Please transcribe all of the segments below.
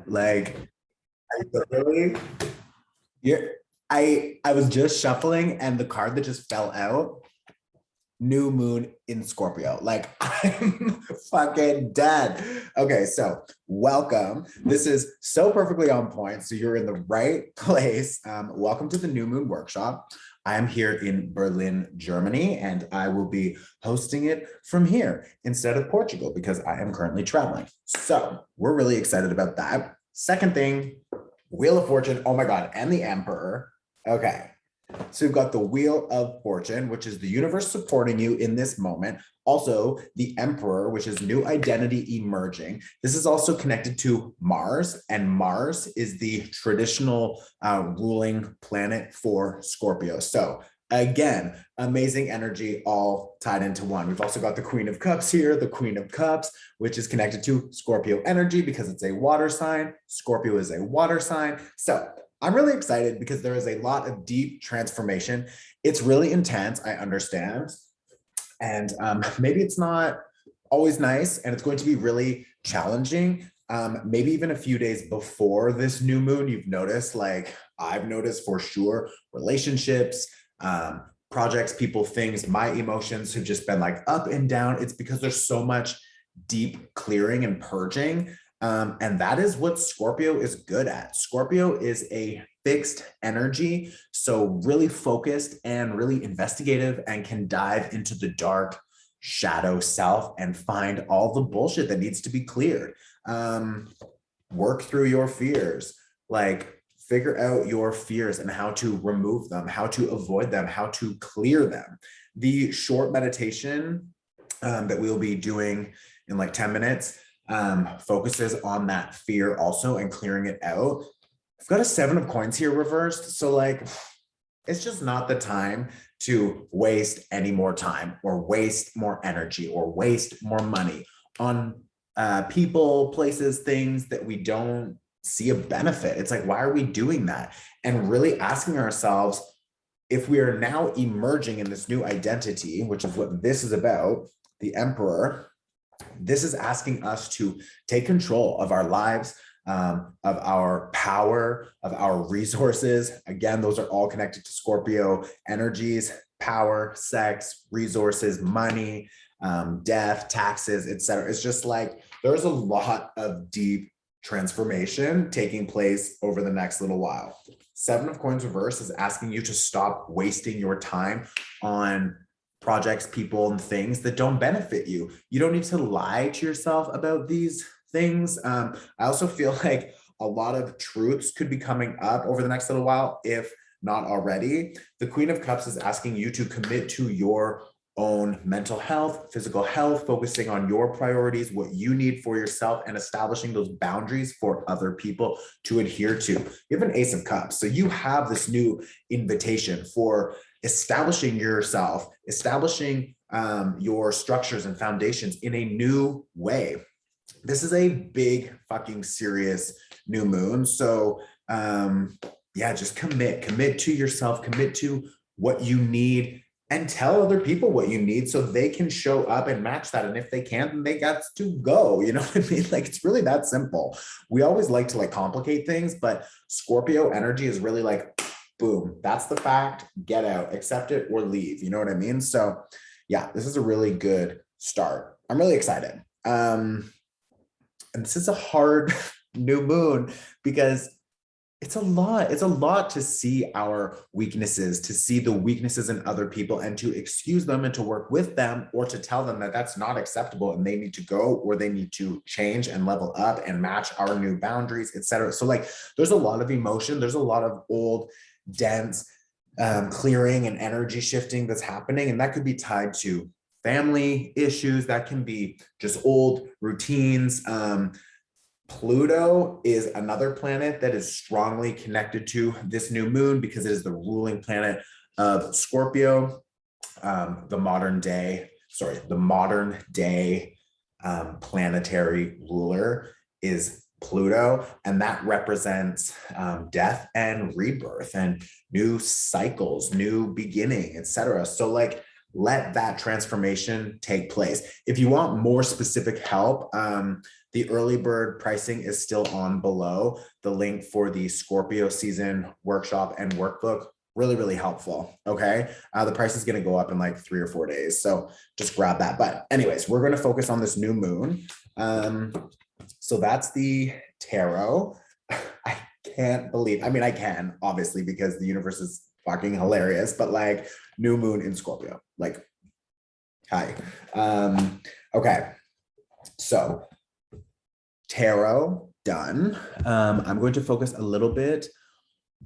Like, I literally, you're, I was just shuffling and the card that just fell out, new moon in Scorpio. Like, I'm fucking dead. Okay, so welcome. This is so perfectly on point. So you're in the right place. Welcome to the New Moon Workshop. I am here in Berlin, Germany, and I will be hosting it from here instead of Portugal because I am currently traveling. So we're really excited about that. Second thing, Wheel of Fortune. Oh my God, and the Emperor. Okay. So we've got the Wheel of Fortune, which is the universe supporting you in this moment. Also, the Emperor, which is new identity emerging. This is also connected to Mars, and Mars is the traditional ruling planet for Scorpio. So again, amazing energy all tied into one. We've also got the Queen of Cups here, the Queen of Cups, which is connected to Scorpio energy because it's a water sign. Scorpio is a water sign. So I'm really excited because there is a lot of deep transformation. It's really intense, I understand. And maybe it's not always nice and it's going to be really challenging. Maybe even a few days before this new moon, you've noticed, like I've noticed for sure, relationships, projects, people, things, my emotions have just been like up and down. It's because there's so much deep clearing and purging. And that is what Scorpio is good at. Scorpio is a fixed energy, so really focused and really investigative and can dive into the dark shadow self and find all the bullshit that needs to be cleared. Work through your fears, like figure out your fears and how to remove them, how to avoid them, how to clear them. The short meditation that we'll be doing in like 10 minutes focuses on that fear also and clearing it out. I've got a 7 of coins here reversed. So like, it's just not the time to waste any more time or waste more energy or waste more money on people, places, things that we don't see a benefit. It's like, why are we doing that? And really asking ourselves, if we are now emerging in this new identity, which is what this is about, the Emperor, this is asking us to take control of our lives, of our power, of our resources. Again, those are all connected to Scorpio energies: power, sex, resources, money, death, taxes, etc. It's just like there's a lot of deep transformation taking place over the next little while. 7 of coins reverse is asking you to stop wasting your time on projects, people, and things that don't benefit you. You don't need to lie to yourself about these things. I also feel like a lot of truths could be coming up over the next little while, if not already. The Queen of Cups is asking you to commit to your own mental health, physical health, focusing on your priorities, what you need for yourself, and establishing those boundaries for other people to adhere to. You have an Ace of Cups. So you have this new invitation for establishing yourself, establishing your structures and foundations in a new way. This is a big fucking serious new moon. So yeah, just commit to yourself, commit to what you need, and tell other people what you need so they can show up and match that. And if they can't, then they got to go. You know what I mean? Like, it's really that simple. We always like to like complicate things, but Scorpio energy is really like, boom, that's the fact, get out, accept it or leave. You know what I mean? So yeah, this is a really good start. I'm really excited. And this is a hard new moon because it's a lot to see our weaknesses, to see the weaknesses in other people and to excuse them and to work with them, or to tell them that that's not acceptable and they need to go, or they need to change and level up and match our new boundaries, etc. So like, there's a lot of emotion. There's a lot of old, dense clearing and energy shifting that's happening. And that could be tied to family issues. That can be just old routines. Pluto is another planet that is strongly connected to this new moon because it is the ruling planet of Scorpio. The modern day planetary ruler is Pluto, and that represents death and rebirth and new cycles, new beginning, etc. So like, let that transformation take place. If you want more specific help, The early bird pricing is still on below. The link for the Scorpio season workshop and workbook, really, really helpful. Okay. The price is going to go up in like 3 or 4 days. So just grab that. But anyways, we're going to focus on this new moon. So that's the tarot. I can't believe, I mean, I can obviously because the universe is fucking hilarious, but like new moon in Scorpio, like, hi. Okay. So tarot done. I'm going to focus a little bit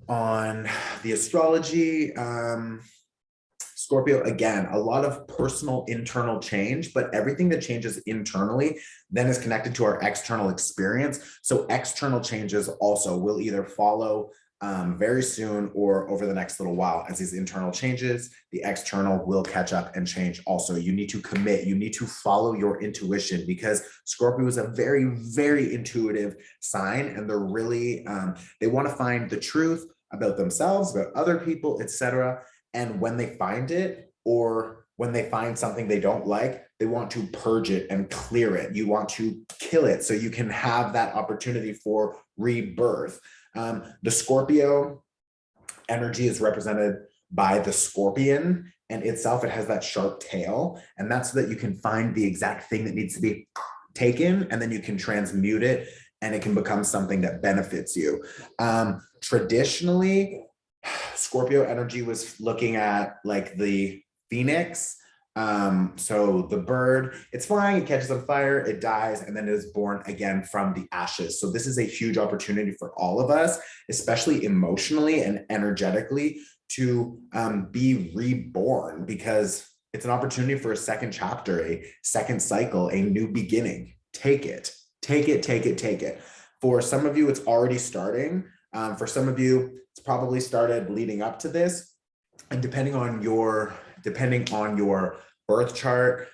on the astrology. Scorpio, again, a lot of personal internal change, but everything that changes internally then is connected to our external experience. So external changes also will either follow very soon or over the next little while. As these internal changes, the external will catch up and change also. You need to commit, you need to follow your intuition, because Scorpio is a very, very intuitive sign, and they're really, they want to find the truth about themselves, about other people, etc. And when they find it, or when they find something they don't like, they want to purge it and clear it. You want to kill it so you can have that opportunity for rebirth. The Scorpio energy is represented by the scorpion, and itself, it has that sharp tail. And that's so that you can find the exact thing that needs to be taken, and then you can transmute it, and it can become something that benefits you. Traditionally, Scorpio energy was looking at like the phoenix. So the bird, it's flying, it catches on fire, it dies, and then it is born again from the ashes. So this is a huge opportunity for all of us, especially emotionally and energetically, to be reborn, because it's an opportunity for a second chapter, a second cycle, a new beginning. Take it, take it, take it, take it. For some of you, it's already starting. For some of you, it's probably started leading up to this. And depending on your birth chart,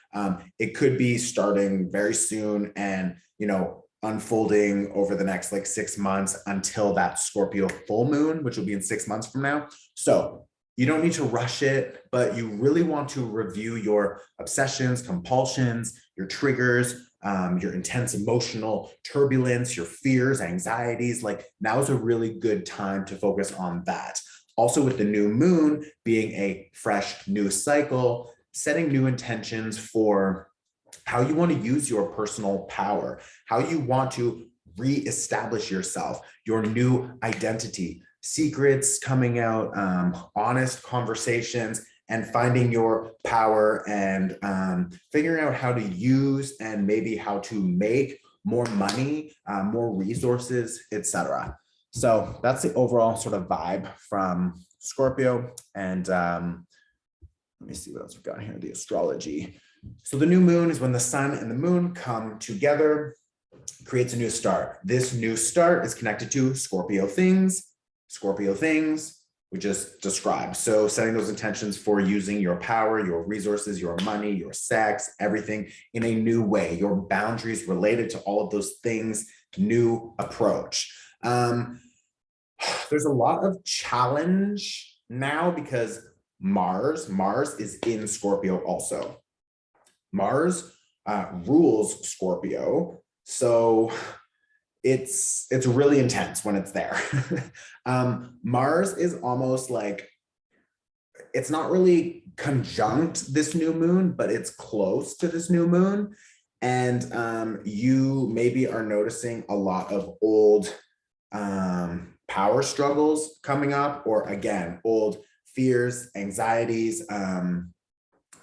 it could be starting very soon and, you know, unfolding over the next like 6 months until that Scorpio full moon, which will be in 6 months from now. So you don't need to rush it, but you really want to review your obsessions, compulsions, your triggers, your intense emotional turbulence, your fears, anxieties. Like, now is a really good time to focus on that. Also, with the new moon being a fresh new cycle, setting new intentions for how you want to use your personal power, how you want to reestablish yourself, your new identity, secrets coming out, honest conversations, and finding your power, and figuring out how to use and maybe how to make more money, more resources, etc. So that's the overall sort of vibe from Scorpio. And let me see what else we've got here, the astrology. So the new moon is when the sun and the moon come together, creates a new start. This new start is connected to Scorpio things we just described. So setting those intentions for using your power, your resources, your money, your sex, everything in a new way, your boundaries related to all of those things, new approach. There's a lot of challenge now because Mars is in Scorpio also. Mars rules Scorpio. So it's really intense when it's there. Mars is almost like, it's not really conjunct this new moon, but it's close to this new moon. And you maybe are noticing a lot of old power struggles coming up, or again, old fears, anxieties,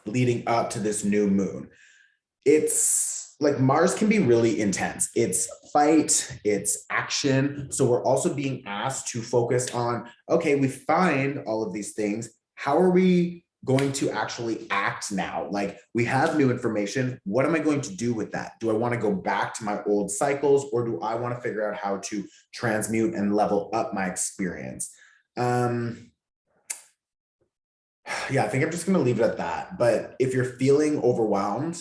leading up to this new moon. It's like Mars can be really intense. It's fight, it's action. So we're also being asked to focus on, okay, we find all of these things. How are we going to actually act now? Like, we have new information. What am I going to do with that? Do I want to go back to my old cycles, or do I want to figure out how to transmute and level up my experience? Yeah, I think I'm just going to leave it at that. But if you're feeling overwhelmed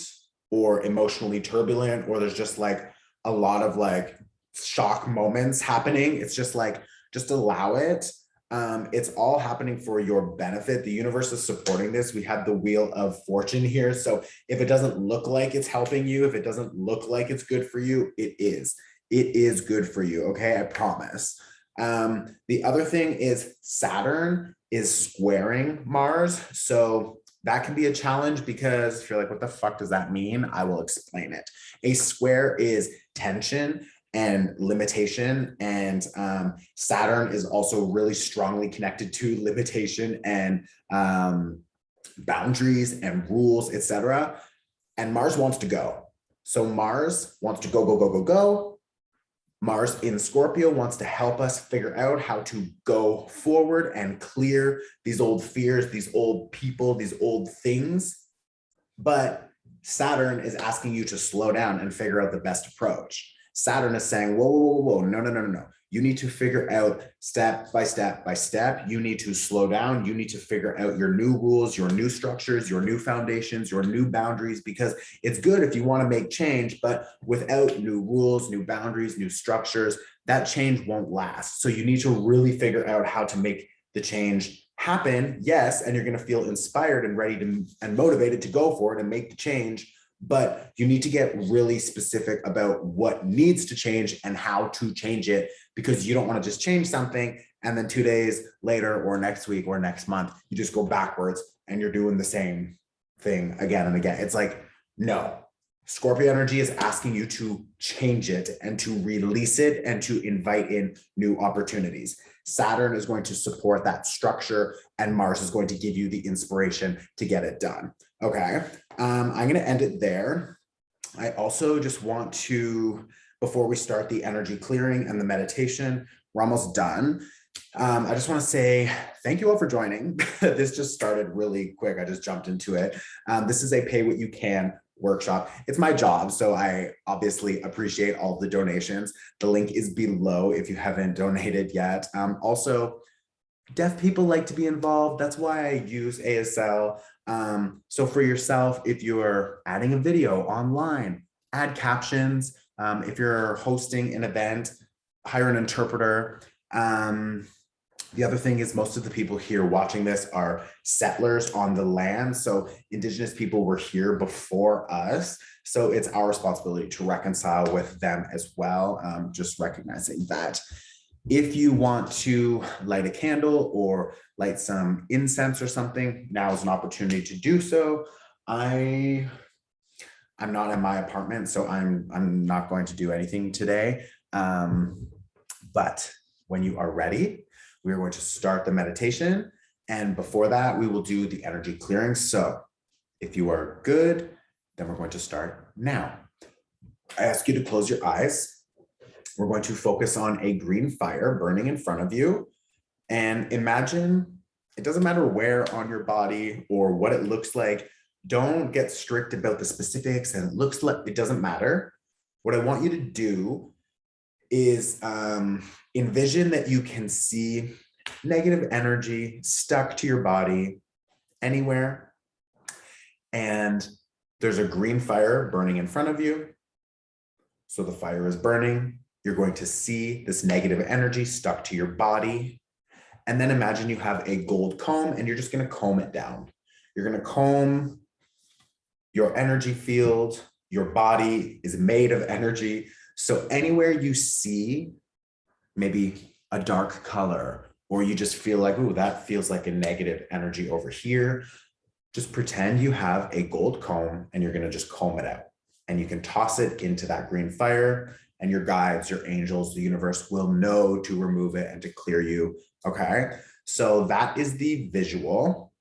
or emotionally turbulent, or there's just like a lot of like shock moments happening, it's just like, just allow it. It's all happening for your benefit. The universe is supporting this. We have the wheel of fortune here. So if it doesn't look like it's helping you, if it doesn't look like it's good for you, it is. It is good for you. Okay, I promise. The other thing is Saturn is squaring Mars. So that can be a challenge because if you're like, what the fuck does that mean? I will explain it. A square is tension and limitation. And Saturn is also really strongly connected to limitation and boundaries and rules, etc. And Mars wants to go. So Mars wants to go, go, go, go, go. Mars in Scorpio wants to help us figure out how to go forward and clear these old fears, these old people, these old things. But Saturn is asking you to slow down and figure out the best approach. Saturn is saying, whoa, whoa, whoa, whoa, no, no, no, no, no. You need to figure out step by step by step. You need to slow down. You need to figure out your new rules, your new structures, your new foundations, your new boundaries, because it's good if you want to make change, but without new rules, new boundaries, new structures, that change won't last. So you need to really figure out how to make the change happen. Yes, and you're going to feel inspired and ready to and motivated to go for it and make the change. But you need to get really specific about what needs to change and how to change it, because you don't want to just change something and then 2 days later or next week or next month, you just go backwards and you're doing the same thing again and again. It's like, no. Scorpio energy is asking you to change it and to release it and to invite in new opportunities. Saturn is going to support that structure and Mars is going to give you the inspiration to get it done. Okay, I'm going to end it there. I also just want to, before we start the energy clearing and the meditation, we're almost done. I just want to say thank you all for joining. This just started really quick. I just jumped into it. This is a pay what you can workshop. It's my job, so I obviously appreciate all of the donations. The link is below if you haven't donated yet. Also, deaf people like to be involved. That's why I use ASL. So for yourself, if you're adding a video online, add captions. If you're hosting an event, hire an interpreter. The other thing is most of the people here watching this are settlers on the land. So Indigenous people were here before us. So it's our responsibility to reconcile with them as well. Just recognizing that. If you want to light a candle or light some incense or something, now is an opportunity to do so. I'm not in my apartment, so I'm not going to do anything today. But when you are ready, we're going to start the meditation. And before that, we will do the energy clearing. So if you are good, then we're going to start now. I ask you to close your eyes. We're going to focus on a green fire burning in front of you. And imagine, it doesn't matter where on your body or what it looks like. Don't get strict about the specifics and it looks like, it doesn't matter. What I want you to do is envision that you can see negative energy stuck to your body anywhere. And there's a green fire burning in front of you. So the fire is burning. You're going to see this negative energy stuck to your body. And then imagine you have a gold comb and you're just going to comb it down. You're going to comb your energy field. Your body is made of energy. So anywhere you see maybe a dark color, or you just feel like, ooh, that feels like a negative energy over here, just pretend you have a gold comb and you're going to just comb it out. And you can toss it into that green fire, and your guides, your angels, the universe will know to remove it and to clear you. Okay, so that is the visual.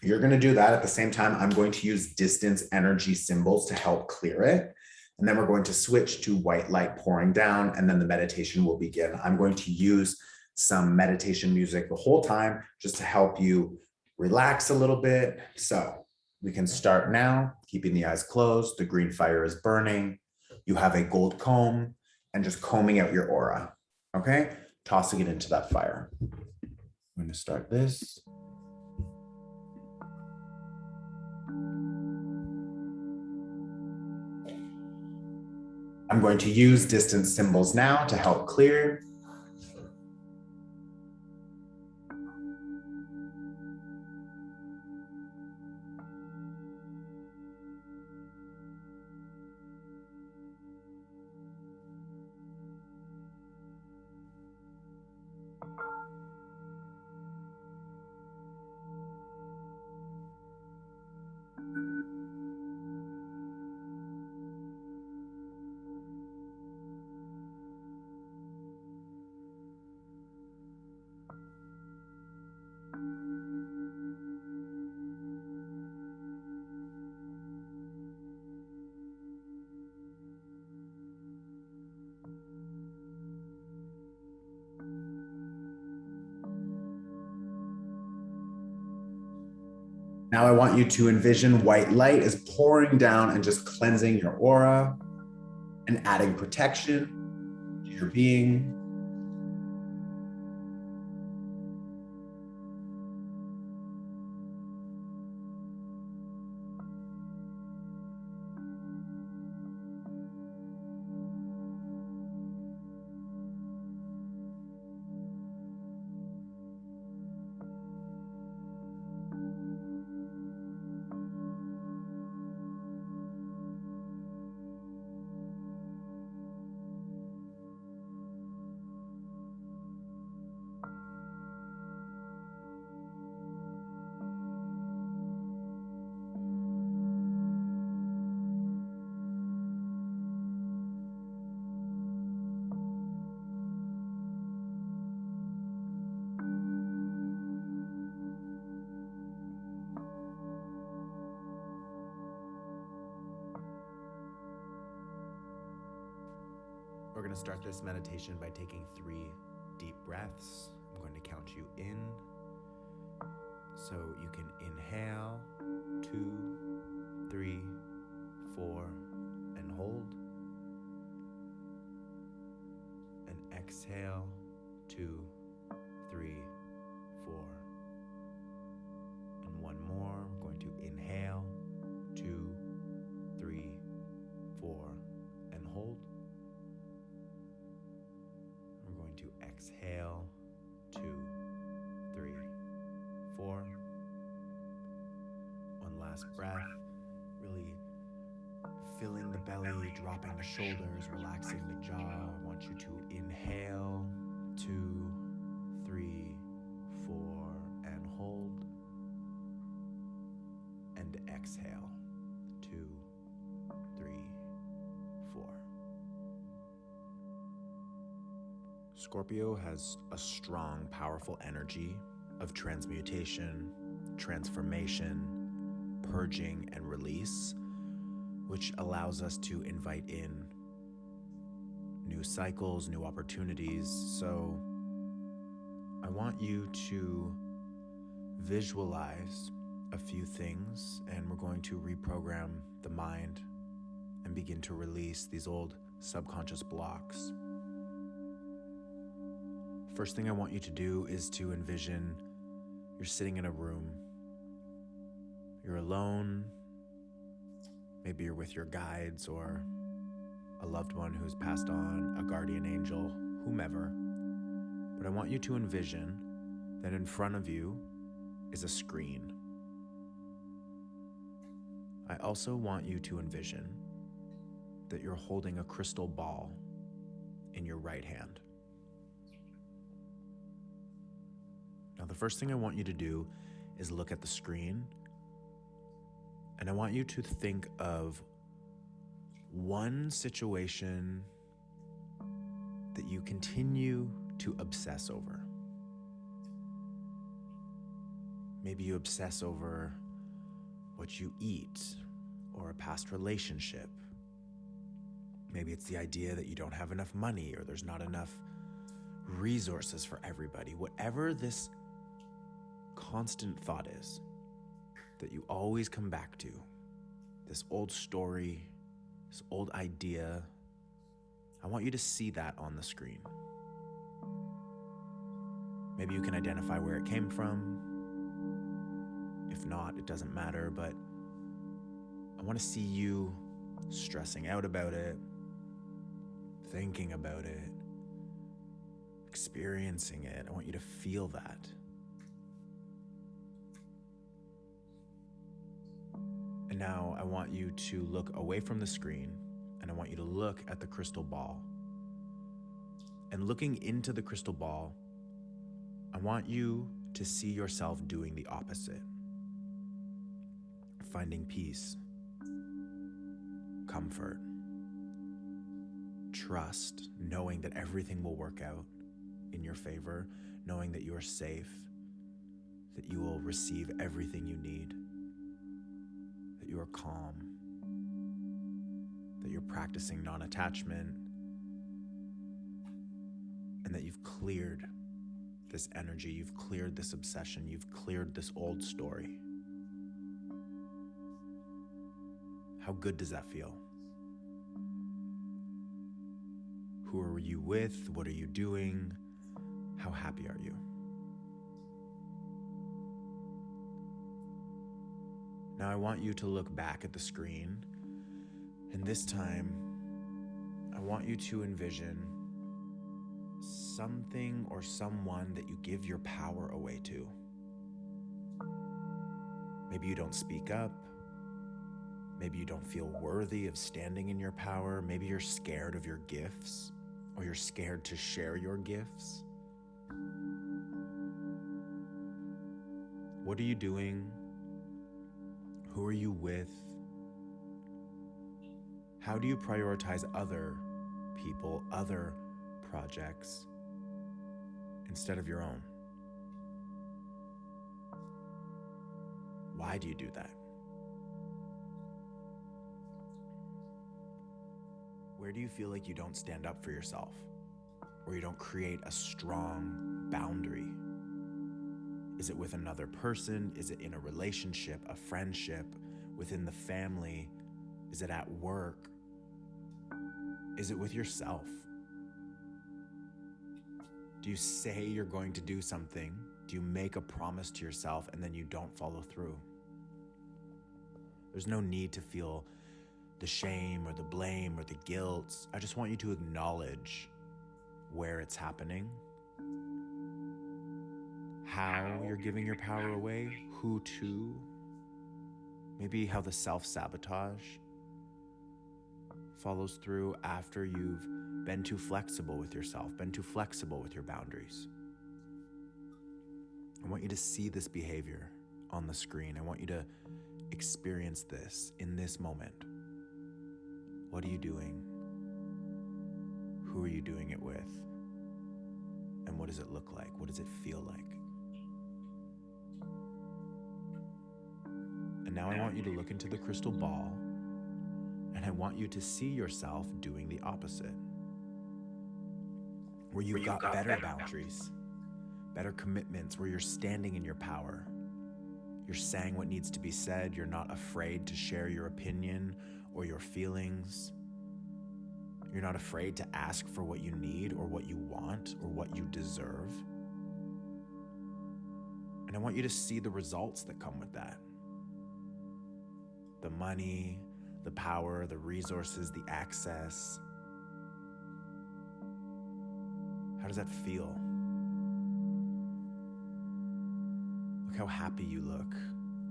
You're going to do that. At the same time, I'm going to use distance energy symbols to help clear it. And then we're going to switch to white light pouring down, and then the meditation will begin. I'm going to use some meditation music the whole time just to help you relax a little bit. So we can start now, keeping the eyes closed. The green fire is burning. You have a gold comb and just combing out your aura. Okay, tossing it into that fire. I'm going to start this. I'm going to use distance symbols now to help clear. Now I want you to envision white light is pouring down and just cleansing your aura and adding protection to your being. We're going to start this meditation by taking 3 deep breaths. I'm going to count you in. So you can inhale, 2, 3, 4, and hold. And exhale, 2, 3, 4. And one more. I'm going to inhale, 2, 3, 4, and hold. We're going to exhale, 2, 3, 4. One last breath, really filling the belly, dropping the shoulders, relaxing the jaw. I want you to inhale, 2, 3, 4, and hold. And exhale, 2, 3, 4. Scorpio has a strong, powerful energy of transmutation, transformation, purging, and release, which allows us to invite in new cycles, new opportunities. So I want you to visualize a few things, and we're going to reprogram the mind and begin to release these old subconscious blocks. First thing I want you to do is to envision you're sitting in a room. You're alone. Maybe you're with your guides or a loved one who's passed on, a guardian angel, whomever. But I want you to envision that in front of you is a screen. I also want you to envision that you're holding a crystal ball in your right hand. Now, the first thing I want you to do is look at the screen, and I want you to think of one situation that you continue to obsess over. Maybe you obsess over what you eat or a past relationship. Maybe it's the idea that you don't have enough money or there's not enough resources for everybody. Whatever this constant thought is that you always come back to, this old story, this old idea, I want you to see that on the screen. Maybe you can identify where it came from. If not, it doesn't matter, but I want to see you stressing out about it, thinking about it, experiencing it. I want you to feel that. And now I want you to look away from the screen, and I want you to look at the crystal ball. And looking into the crystal ball, I want you to see yourself doing the opposite. Finding peace, comfort, trust, knowing that everything will work out in your favor, knowing that you are safe, that you will receive everything you need, that you are calm, that you're practicing non-attachment, and that you've cleared this energy, you've cleared this obsession, you've cleared this old story. How good does that feel? Who are you with? What are you doing? How happy are you? Now I want you to look back at the screen, and this time I want you to envision something or someone that you give your power away to. Maybe you don't speak up. Maybe you don't feel worthy of standing in your power. Maybe you're scared of your gifts, or you're scared to share your gifts. What are you doing? Who are you with? How do you prioritize other people, other projects, instead of your own? Why do you do that? Where do you feel like you don't stand up for yourself, or you don't create a strong boundary? Is it with another person? Is it in a relationship, a friendship, within the family? Is it at work? Is it with yourself? Do you say you're going to do something? Do you make a promise to yourself and then you don't follow through? There's no need to feel the shame or the blame or the guilt. I just want you to acknowledge where it's happening, how you're giving your power away, who to, maybe how the self-sabotage follows through after you've been too flexible with yourself, been too flexible with your boundaries. I want you to see this behavior on the screen. I want you to experience this in this moment. What are you doing? Who are you doing it with? And what does it look like? What does it feel like? And now I want you to look into the crystal ball, and I want you to see yourself doing the opposite. Where you've got better boundaries, better commitments, where you're standing in your power. You're saying what needs to be said. You're not afraid to share your opinion or your feelings. You're not afraid to ask for what you need or what you want or what you deserve. And I want you to see the results that come with that. The money, the power, the resources, the access. How does that feel? Look how happy you look,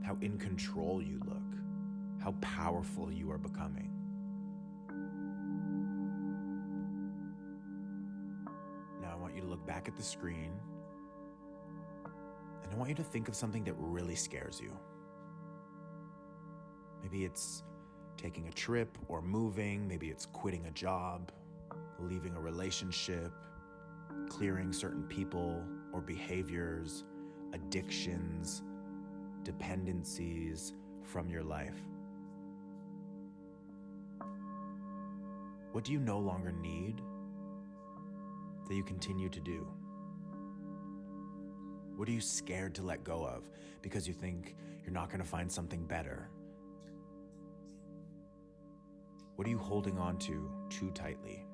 how in control you look, how powerful you are becoming. Now I want you to look back at the screen, and I want you to think of something that really scares you. Maybe it's taking a trip or moving. Maybe it's quitting a job, leaving a relationship, clearing certain people or behaviors, addictions, dependencies from your life. What do you no longer need that you continue to do? What are you scared to let go of because you think you're not going to find something better? What are you holding on to too tightly?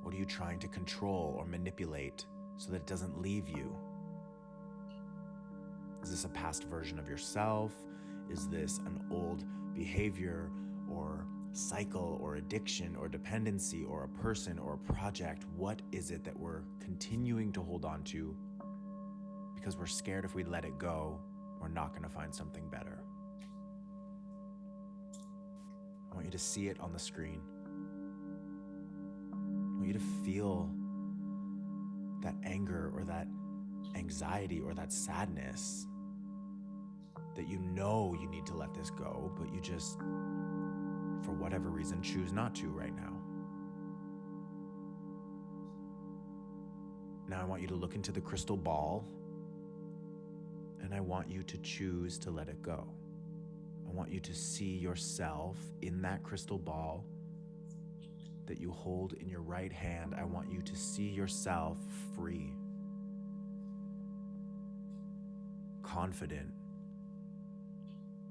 What are you trying to control or manipulate so that it doesn't leave you? Is this a past version of yourself? Is this an old behavior or cycle or addiction or dependency or a person or a project? What is it that we're continuing to hold on to because we're scared if we let it go, we're not going to find something better? I want you to see it on the screen. I want you to feel that anger or that anxiety or that sadness that you know you need to let this go, but you just, for whatever reason, choose not to right now. Now I want you to look into the crystal ball, and I want you to choose to let it go. I want you to see yourself in that crystal ball that you hold in your right hand. I want you to see yourself free, confident,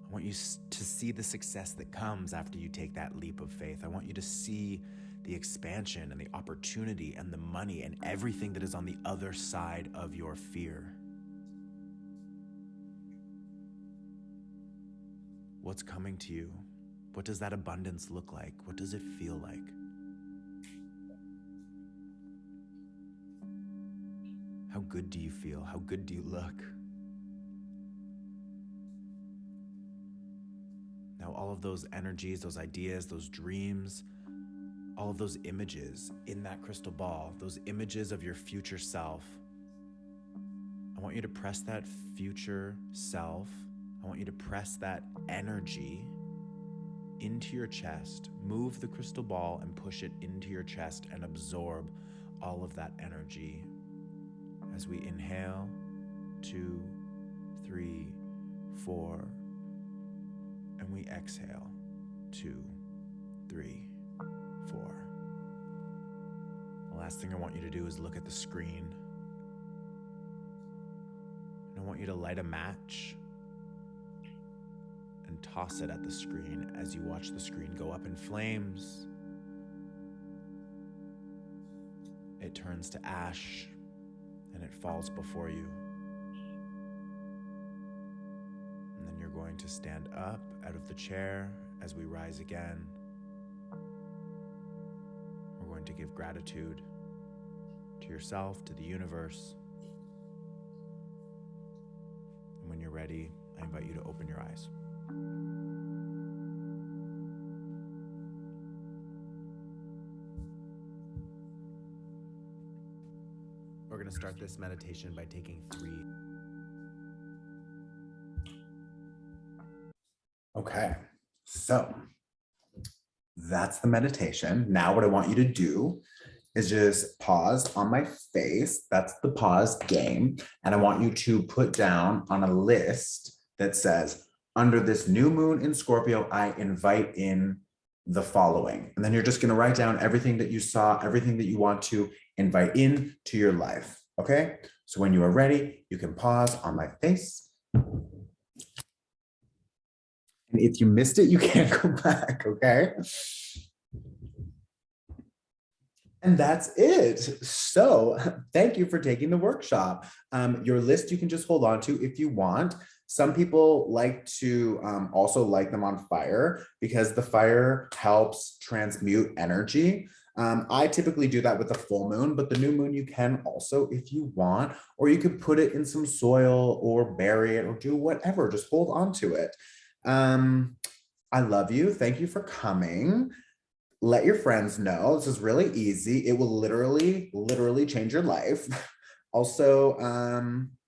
I want you to see the success that comes after you take that leap of faith. I want you to see the expansion and the opportunity and the money and everything that is on the other side of your fear. What's coming to you? What does that abundance look like? What does it feel like? How good do you feel? How good do you look? Now, all of those energies, those ideas, those dreams, all of those images in that crystal ball, those images of your future self, I want you to press that future self. I want you to press that energy into your chest. Move the crystal ball and push it into your chest and absorb all of that energy. As we inhale, 2, 3, 4, and we exhale, 2, 3, 4. The last thing I want you to do is look at the screen. And I want you to light a match and toss it at the screen as you watch the screen go up in flames. It turns to ash and it falls before you. And then you're going to stand up out of the chair as we rise again. We're going to give gratitude to yourself, to the universe. And when you're ready, I invite you to open your eyes. We're going to start this meditation by taking 3. Okay, so that's the meditation. Now what I want you to do is just pause on my face. That's the pause game. And I want you to put down on a list that says, under this new moon in Scorpio, I invite in the following. And then you're just going to write down everything that you saw, everything that you want to invite in to your life. Okay? So when you are ready, you can pause on my face. And if you missed it, you can't go back, okay? And that's it. So thank you for taking the workshop. Your list you can just hold on to if you want. Some people like to also light them on fire because the fire helps transmute energy. I typically do that with the full moon, but the new moon you can also if you want, or you could put it in some soil or bury it or do whatever, just hold on to it. I love you. Thank you for coming. Let your friends know. This is really easy. It will literally change your life. Also,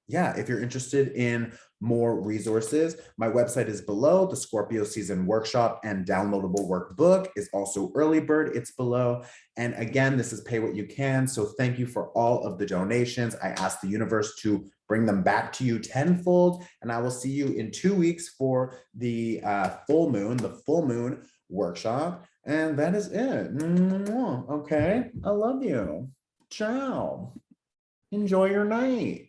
yeah, if you're interested in more resources, my website is below. The Scorpio season workshop and downloadable workbook is also early bird. It's below. And again, this is pay what you can. So thank you for all of the donations. I ask the universe to bring them back to you tenfold. And I will see you in 2 weeks for the full moon workshop. And that is it. Okay. I love you. Ciao. Enjoy your night.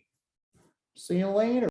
See you later.